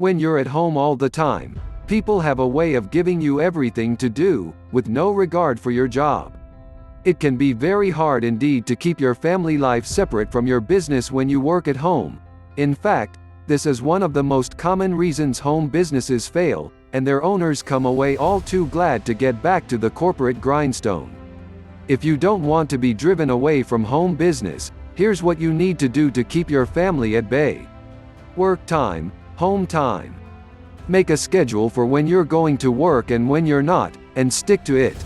When you're at home all the time, people have a way of giving you everything to do, with no regard for your job. It can be very hard indeed to keep your family life separate from your business when you work at home. In fact, this is one of the most common reasons home businesses fail, and their owners come away all too glad to get back to the corporate grindstone. If you don't want to be driven away from home business, here's what you need to do to keep your family at bay. Work time, home time. Make a schedule for when you're going to work and when you're not, and stick to it.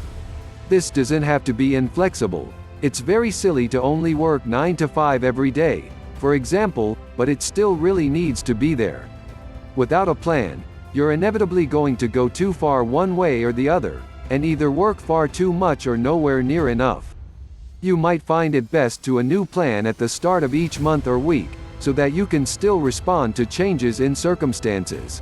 This doesn't have to be inflexible. It's very silly to only work 9 to 5 every day, for example, but it still really needs to be there. Without a plan, you're inevitably going to go too far one way or the other, and either work far too much or nowhere near enough. You might find it best to a new plan at the start of each month or week, so that you can still respond to changes in circumstances.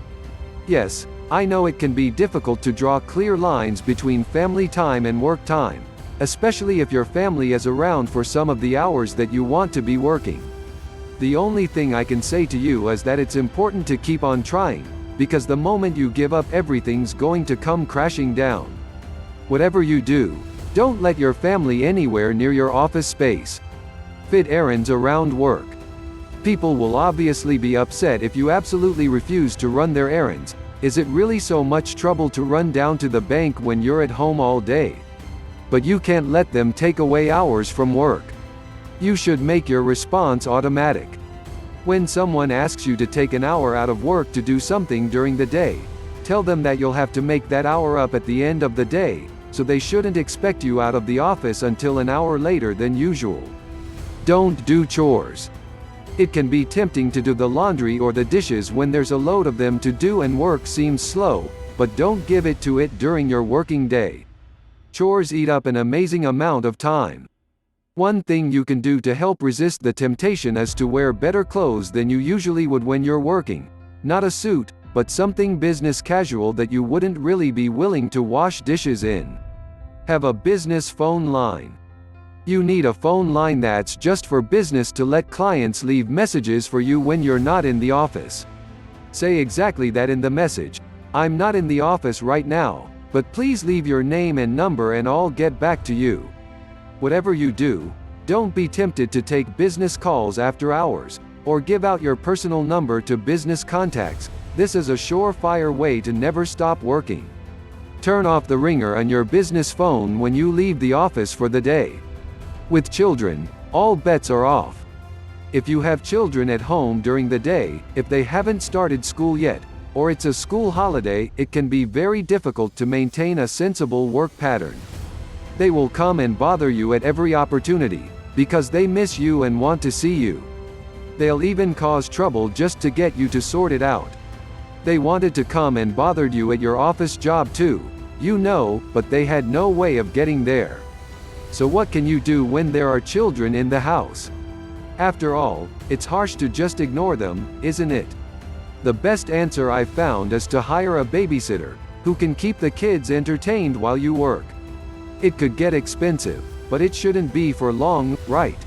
Yes, I know it can be difficult to draw clear lines between family time and work time, especially if your family is around for some of the hours that you want to be working. The only thing I can say to you is that it's important to keep on trying, because the moment you give up, everything's going to come crashing down. Whatever you do, don't let your family anywhere near your office space. Fit errands around work. People will obviously be upset if you absolutely refuse to run their errands. Is it really so much trouble to run down to the bank when you're at home all day? But you can't let them take away hours from work. You should make your response automatic. When someone asks you to take an hour out of work to do something during the day, tell them that you'll have to make that hour up at the end of the day, so they shouldn't expect you out of the office until an hour later than usual. Don't do chores. It can be tempting to do the laundry or the dishes when there's a load of them to do and work seems slow, but don't give it to it during your working day. Chores eat up an amazing amount of time. One thing you can do to help resist the temptation is to wear better clothes than you usually would when you're working. Not a suit, but something business casual that you wouldn't really be willing to wash dishes in. Have a business phone line. You need a phone line that's just for business to let clients leave messages for you when you're not in the office. Say exactly that in the message. I'm not in the office right now, but please leave your name and number and I'll get back to you. Whatever you do, don't be tempted to take business calls after hours, or give out your personal number to business contacts. This is a surefire way to never stop working. Turn off the ringer on your business phone when you leave the office for the day. With children, all bets are off. If you have children at home during the day, if they haven't started school yet, or it's a school holiday, it can be very difficult to maintain a sensible work pattern. They will come and bother you at every opportunity, because they miss you and want to see you. They'll even cause trouble just to get you to sort it out. They wanted to come and bothered you at your office job too, you know, but they had no way of getting there. So what can you do when there are children in the house? After all, it's harsh to just ignore them, isn't it? The best answer I've found is to hire a babysitter, who can keep the kids entertained while you work. It could get expensive, but it shouldn't be for long, right?